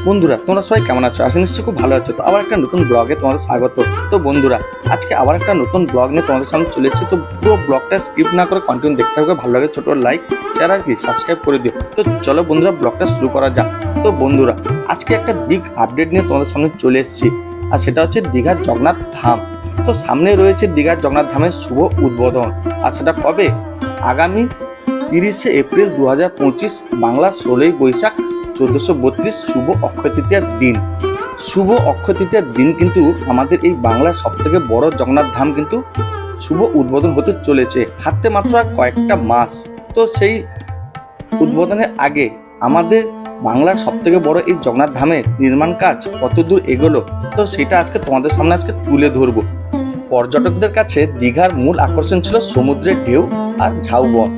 বন্ধুরা তোমরা সবাই কেমন আছো? আশা নিশ্চয়ই খুব ভালো আছো। তো আবার একটা নতুন ব্লগে তোমাদের স্বাগত। তো বন্ধুরা আজকে আবার একটা নতুন ব্লগ নিয়ে তোমাদের সামনে চলে এসেছি। তো পুরো ব্লগটা স্কিপ না করে কন্টিনিউ দেখতে হবে। ভালো লাগে ছোট লাইক শেয়ার আর কি সাবস্ক্রাইব করে দিও। তো চলো বন্ধুরা ব্লগটা শুরু করা যাক। তো বন্ধুরা আজকে একটা বিগ আপডেট নিয়ে তোমাদের সামনে চলে এসেছি, আর সেটা হচ্ছে দীঘার জগন্নাথ ধাম। তো সামনে রয়েছে দীঘার জগন্নাথ ধামের শুভ উদ্বোধন, আর সেটা কবে? আগামী 30শে এপ্রিল 2025 বাংলা 16ই বৈশাখ 1432 শুভ অক্ষয় তৃতীয়ার দিন। শুভ অক্ষয় তৃতীয়ার দিন কিন্তু আমাদের এই বাংলার সবথেকে বড় জগন্নাথ ধাম কিন্তু শুভ উদ্বোধন হতে চলেছে। হাতে মাত্র আর কয়েকটা মাস। তো সেই উদ্বোধনের আগে আমাদের বাংলার সবথেকে বড় এই জগন্নাথ ধামের নির্মাণ কাজ কতদূর এগোলো, তো সেটা আজকে তোমাদের সামনে তুলে ধরবো। পর্যটকদের কাছে দীঘার মূল আকর্ষণ ছিল সমুদ্রের ঢেউ আর ঝাউবন,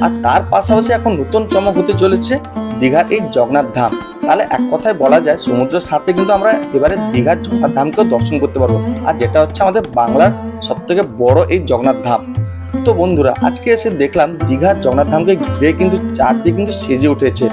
আর তার পাশাপাশি এখন নতুন চমক হতে চলেছে দীঘার এই জগন্নাথ ধাম। তাহলে এক কথায় বলা যায় সমুদ্রের সাথে কিন্তু আমরা এবারে দীঘার জগন্নাথ ধামকেও দর্শন করতে পারবো, আর যেটা হচ্ছে আমাদের বাংলার সবথেকে বড় এই জগন্নাথ ধাম। তো বন্ধুরা আজকে এসে দেখলাম দীঘার জগন্নাথ ধামকে ঘিরে কিন্তু চারদিকে কিন্তু সেজে উঠেছে।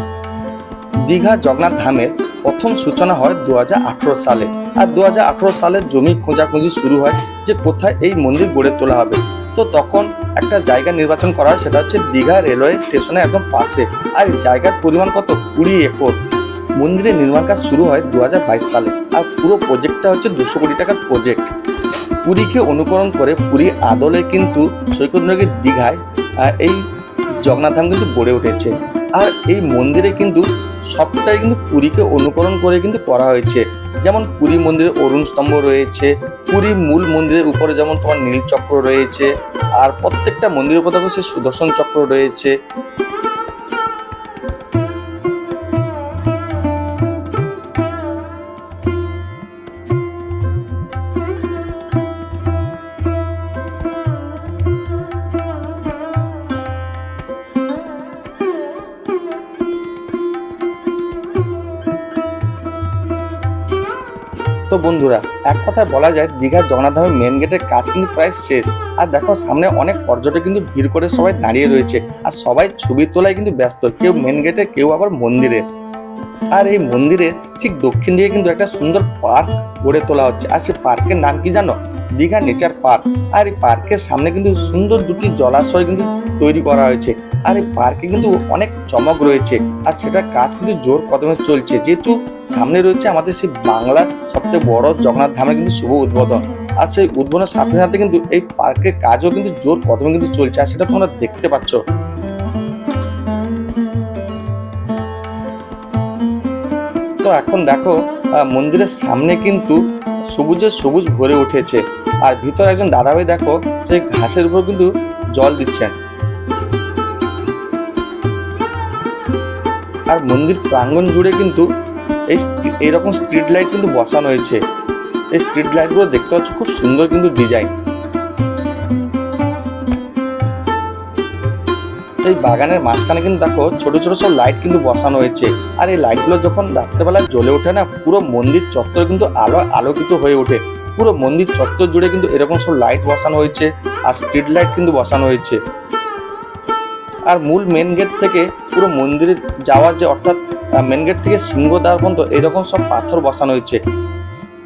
দীঘা জগন্নাথ ধামের প্রথম সূচনা হয় 2018 সালে, আর 2018 সালে জমি খোঁজাখুঁজি শুরু হয় যে কোথায় এই মন্দির গড়ে তোলা হবে। তো তখন একটা জায়গা নির্বাচন করা হয়, সেটা হচ্ছে দীঘা রেলওয়ে স্টেশনের একদম পাশে, আর এই জায়গার পরিমাণ কত 20 একর। মন্দিরের নির্মাণ কাজ শুরু হয় 2022 সালে, আর পুরো প্রজেক্টটা হচ্ছে 200 কোটি টাকার প্রজেক্ট। পুরীকে অনুকরণ করে পুরী আদলে কিন্তু সৈকত নগরী দীঘায় এই জগন্নাথ ধাম কিন্তু গড়ে উঠেছে। আর এই মন্দিরে কিন্তু সবটাই কিন্তু পুরীকে অনুকরণ করে কিন্তু করা হয়েছে। যেমন পুরী মন্দিরে অরুণ স্তম্ভ রয়েছে, পুরী মূল মন্দিরের উপরে যেমন তোমার নীল চক্র রয়েছে, আর প্রত্যেকটা মন্দিরের উপর দেখো সেই সুদর্শন চক্র রয়েছে। তো বন্ধুরা এক কথায় বলা যায় দীঘার জগন্নাথ ধামের মেন গেটের কাজ কিন্তু প্রায় শেষ। আর দেখো সামনে অনেক পর্যটক কিন্তু ভিড় করে সবাই দাঁড়িয়ে রয়েছে, আর সবাই ছবি তোলায় কিন্তু ব্যস্ত, কেউ মেন গেটে কেউ আবার মন্দিরে। আর এই মন্দিরের ঠিক দক্ষিণ দিকে কিন্তু একটা সুন্দর পার্ক গড়ে তোলা হচ্ছে, আর সেই পার্কের নাম কি জানো? Digha nature park. আর এই পার্কের সামনে কিন্তু সুন্দর দুটি জলাশয় কিন্তু তৈরি করা হয়েছে, আর এই পার্কে কিন্তু অনেক চমক রয়েছে, আর সেটার কাজ কিন্তু জোর কদমে চলছে, যেহেতু সামনে রয়েছে আমাদের সেই বাংলার সবথেকে বড় জগন্নাথ ধামের কিন্তু শুভ উদ্বোধন। আর সেই উদ্বোধনের সাথে সাথে কিন্তু এই পার্কের কাজও কিন্তু জোর কদমে কিন্তু চলছে, আর সেটা তোমরা দেখতে পাচ্ছ। তো এখন দেখো মন্দিরের সামনে কিন্তু সবুজে সবুজ ভরে উঠেছে, আর ভিতরে একজন দাদাভাই দেখো সেই ঘাসের উপর কিন্তু জল দিচ্ছেন। আর মন্দির প্রাঙ্গণ জুড়ে কিন্তু এইরকম স্ট্রিট লাইট কিন্তু বসানো হয়েছে। এই স্ট্রিট লাইটগুলো দেখতে পাচ্ছ খুব সুন্দর কিন্তু ডিজাইন। এই বাগানের মাঝখানে কিন্তু দেখো ছোট ছোট সব লাইট কিন্তু বসানো হয়েছে, আর এই লাইটগুলো যখন রাত্রেবেলা জ্বলে ওঠে না, পুরো মন্দির চত্বর কিন্তু আলোকিত হয়ে ওঠে। পুরো মন্দির চত্বর জুড়ে কিন্তু এরকম সব লাইট বসানো হয়েছে, আর স্ট্রিট লাইট কিন্তু বসানো হয়েছে। আর মূল মেন গেট থেকে পুরো মন্দিরে যাওয়ার যে অর্থাৎ মেন গেট থেকে সিংহদ্বার পর্যন্ত এরকম সব পাথর বসানো হয়েছে।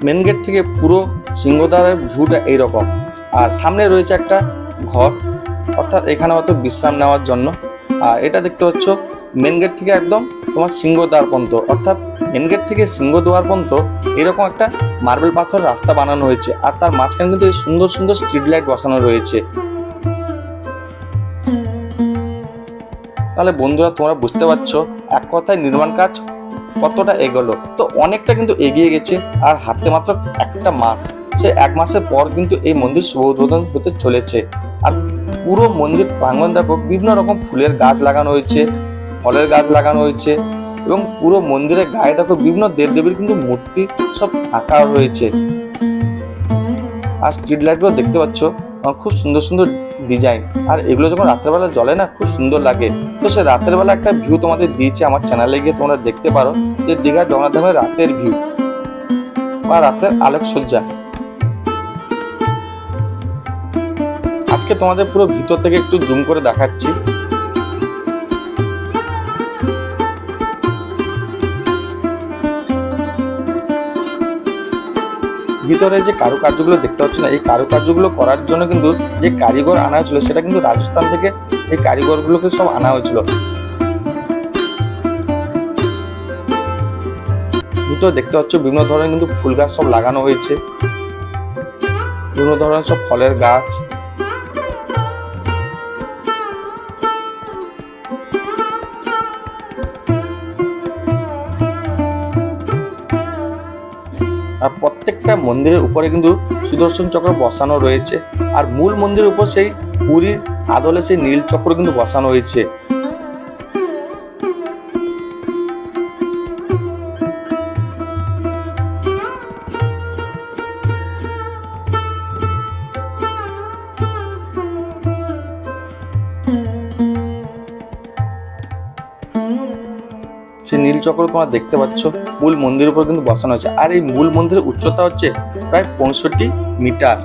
মেন গেট থেকে পুরো সিংহদ্বারের ভিউটা এইরকম। আর সামনে রয়েছে একটা ঘর, অর্থাৎ এখানে হয়তো বিশ্রাম নেওয়ার জন্য। আর এটা দেখতে পাচ্ছ মেন গেট থেকে একদম তোমার সিংহদ্বার পর্যন্ত, অর্থাৎ মেন গেট থেকে সিংহদ্বার পর্যন্ত এরকম একটা মার্বেল পাথর রাস্তা বানানো হয়েছে, আর তার মাঝখানে কিন্তু এই সুন্দর সুন্দর স্ট্রিট লাইট বসানো রয়েছে। তাহলে বন্ধুরা তোমরা বুঝতে পারছো এক কথায় নির্মাণ কাজ কতটা এগোলো। তো অনেকটা কিন্তু এগিয়ে গেছে, আর হাতে মাত্র একটা মাস। সে এক মাসের পর কিন্তু এই মন্দির শুভ উদ্বোধন হতে চলেছে। আর পুরো মন্দির প্রাঙ্গণ দেখো বিভিন্ন রকম ফুলের গাছ লাগানো হয়েছে, ফলের গাছ লাগানো হয়েছে, এবং পুরো মন্দিরের গায়ে দেখো বিভিন্ন দেবদেবীর কিন্তু মূর্তি সব আঁকা রয়েছে। আর স্ট্রিট লাইটগুলো দেখতে পাচ্ছ খুব সুন্দর সুন্দর ডিজাইন, আর এগুলো যখন রাত্রেবেলা জ্বলে না খুব সুন্দর লাগে। তো সে রাতের বেলা একটা ভিউ তোমাদের দিয়েছে, আমার চ্যানেলে গিয়ে তোমরা দেখতে পারো যে দীঘার জগন্নাথ ধামের রাতের ভিউ বা রাতের আলোকসজ্জা। আজকে তোমাদের পুরো ভিতর থেকে একটু জুম করে দেখাচ্ছি। ভিতরে যে কারুকার্যগুলো দেখতে পাচ্ছ না, এই কারুকার্যগুলো করার জন্য কিন্তু যে কারিগর আনা হয়েছিল সেটা কিন্তু রাজস্থান থেকে এই কারিগরগুলোকে সব আনা হয়েছিল। ভিতরে দেখতে পাচ্ছ বিভিন্ন ধরনের কিন্তু ফুল গাছ সব লাগানো হয়েছে, বিভিন্ন ধরনের সব ফলের গাছ। আর প্রত্যেকটা মন্দিরের উপরে কিন্তু সুদর্শন চক্র বসানো রয়েছে, আর মূল মন্দিরের উপর সেই পুরীর আদলে সেই নীল চক্র কিন্তু বসানো হয়েছে। সেই নীল চক্র তোমরা দেখতে পাচ্ছ মূল মন্দিরের উপর কিন্তু বসানো হয়েছে। আর এই মূল মন্দিরের উচ্চতা হচ্ছে প্রায় 65 মিটার।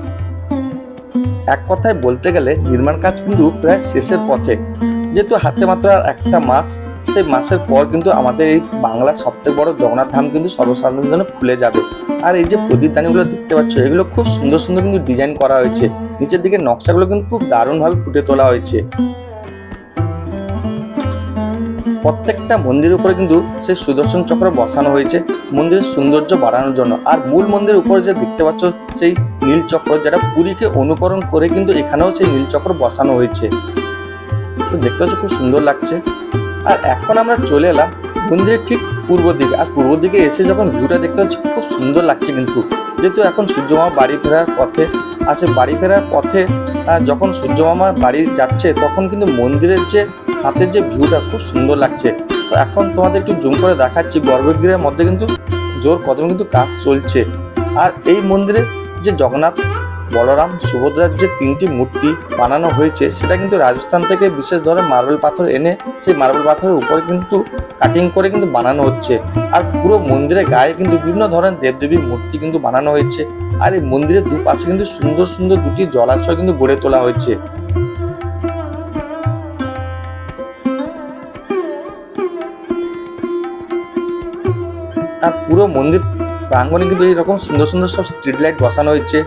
এক কথায় বলতে গেলে নির্মাণ কাজ কিন্তু প্রায় শেষের পথে, যেহেতু হাতে মাত্র আর একটা মাস, সেই মাসের পর কিন্তু আমাদের এই বাংলার সবথেকে বড় জগন্নাথ ধাম কিন্তু সর্বসাধারণের জন্য খুলে যাবে। আর এই যে প্রদীপদানিগুলো দেখতে পাচ্ছ এগুলো খুব সুন্দর সুন্দর কিন্তু ডিজাইন করা হয়েছে, নিচের দিকে নকশাগুলো কিন্তু খুব দারুণভাবে ফুটে তোলা হয়েছে। প্রত্যেকটা মন্দিরের উপরে কিন্তু সেই সুদর্শন চক্র বসানো হয়েছে মন্দিরের সৌন্দর্য বাড়ানোর জন্য। আর মূল মন্দিরের উপরে যে দেখতে পাচ্ছ সেই নীল চক্র, যেটা পুরীকে অনুকরণ করে কিন্তু এখানেও সেই নীল চক্র বসানো হয়েছে, তো দেখতে পাচ্ছ খুব সুন্দর লাগছে। আর এখন আমরা চলে এলাম মন্দিরের ঠিক পূর্ব দিকে। আর পূর্ব দিকে এসে যখন ভিউটা দেখতে পাচ্ছি খুব সুন্দর লাগছে কিন্তু, যেহেতু এখন সূর্যমামা বাড়ি ফেরার পথে আছে। বাড়ি ফেরার পথে যখন সূর্যমামা বাড়ি যাচ্ছে তখন কিন্তু মন্দিরের যে সাথে যে ভিউটা খুব সুন্দর লাগছে। তো এখন তোমাদের একটু জুম করে দেখাচ্ছি, গর্ভগৃহের মধ্যে কিন্তু জোর কদমে কিন্তু কাজ চলছে। আর এই মন্দিরে যে জগন্নাথ, বলরাম, সুভদ্রার যে 3টি মূর্তি বানানো হয়েছে সেটা কিন্তু রাজস্থান থেকে বিশেষ ধরনের মার্বেল পাথর এনে সেই মার্বেল পাথরের উপরে কিন্তু কাটিং করে কিন্তু বানানো হচ্ছে। আর পুরো মন্দিরের গায়ে কিন্তু বিভিন্ন ধরনের দেবদেবীর মূর্তি কিন্তু বানানো হয়েছে। আর এই মন্দিরের দুপাশে কিন্তু সুন্দর সুন্দর দুটি জলাশয় কিন্তু গড়ে তোলা হয়েছে। আর পুরো মন্দির প্রাঙ্গণে কিন্তু এইরকম সুন্দর সুন্দর সব স্ট্রিট লাইট বসানো হয়েছে।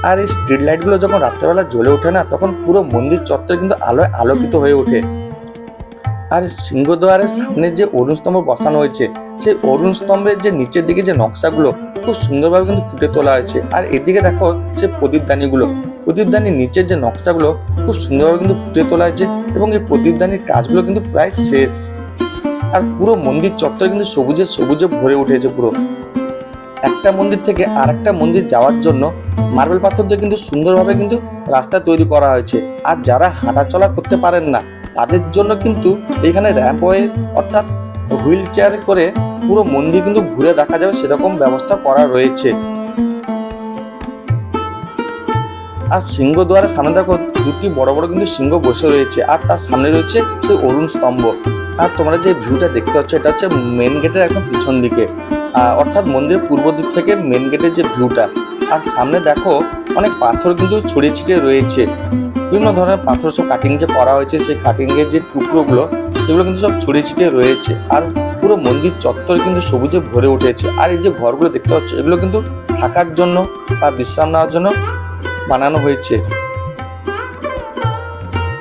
আর এই স্ট্রিট লাইটগুলো যখন রাত্রেবেলা জ্বলে ওঠে না, তখন পুরো মন্দির চত্বর কিন্তু আলোয় আলোকিত হয়ে ওঠে। আর সিংহদ্বারের সামনে যে অরুণ স্তম্ভ বসানো হয়েছে, সেই অরুণ স্তম্ভের যে নিচের দিকে যে নকশাগুলো খুব সুন্দরভাবে কিন্তু ফুটে তোলা হয়েছে। আর এদিকে দেখো যে প্রদীপদানির নিচের যে নকশাগুলো খুব সুন্দরভাবে কিন্তু ফুটে তোলা হয়েছে, এবং এই প্রদীপদানির কাজগুলো কিন্তু প্রায় শেষ। আর পুরো মন্দির চত্বর কিন্তু সবুজে সবুজে ভরে উঠেছে। পুরো একটা মন্দির থেকে আর একটা মন্দির যাওয়ার জন্য মার্বেল পাথর দিয়ে কিন্তু সুন্দরভাবে কিন্তু রাস্তা তৈরি করা হয়েছে। আর যারা হাঁটাচলা করতে পারেন না তাদের জন্য কিন্তু এখানে র্যাম্পওয়ে অর্থাৎ হুইল চেয়ার করে পুরো মন্দির কিন্তু ঘুরে দেখা যাবে সেরকম ব্যবস্থা করা রয়েছে। আর সিংহদ্বারের সামনে দেখো দুটি বড় বড় কিন্তু সিংহ বসে রয়েছে, আর তার সামনে রয়েছে সেই অরুণ স্তম্ভ। আর তোমরা যে ভিউটা দেখতে পাচ্ছ এটা হচ্ছে মেন গেটের একদম পিছন দিকে, অর্থাৎ মন্দিরের পূর্ব দিক থেকে মেন গেটের যে ভিউটা। আর সামনে দেখো অনেক পাথর কিন্তু ছড়িয়ে ছিটিয়ে রয়েছে, বিভিন্ন ধরনের পাথর সব কাটিং যে করা হয়েছে, সেই কাটিং এর যে টুকরোগুলো সেগুলো কিন্তু সব ছড়িয়ে ছিটিয়ে রয়েছে। আর পুরো মন্দির চত্বর কিন্তু সবুজে ভরে উঠেছে। আর এই যে ঘরগুলো দেখতে পাচ্ছ এগুলো কিন্তু থাকার জন্য বা বিশ্রাম নেওয়ার জন্য বানানো হয়েছে।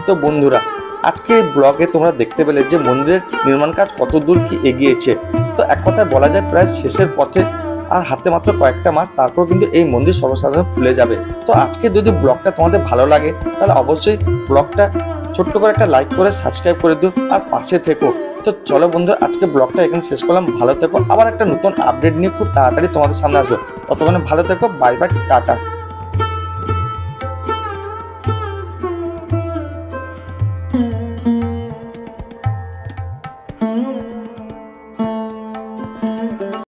তো বন্ধুরা, আজকে এই ব্লগে তোমরা দেখতে পেলে যে মন্দিরের নির্মাণ কাজ কত দূর কি এগিয়েছে। তো এক কথায় বলা যায় প্রায় শেষের পথে, আর হাতে মাত্র কয়েকটা মাস, তারপর কিন্তু এই মন্দির সর্বসাধারণ খুলে যাবে। তো আজকে যদি ব্লগটা তোমাদের ভালো লাগে তাহলে অবশ্যই ব্লগটা ছোট্ট করে একটা লাইক করে সাবস্ক্রাইব করে দিও আর পাশে থেকো। তো চলো বন্ধুরা, আজকে ব্লগটা এখানে শেষ করলাম। ভালো থেকো, আবার একটা নতুন আপডেট নিয়ে খুব তাড়াতাড়ি তোমাদের সামনে আসবো। ততক্ষণে ভালো থেকো, বাই বাই, টাটা।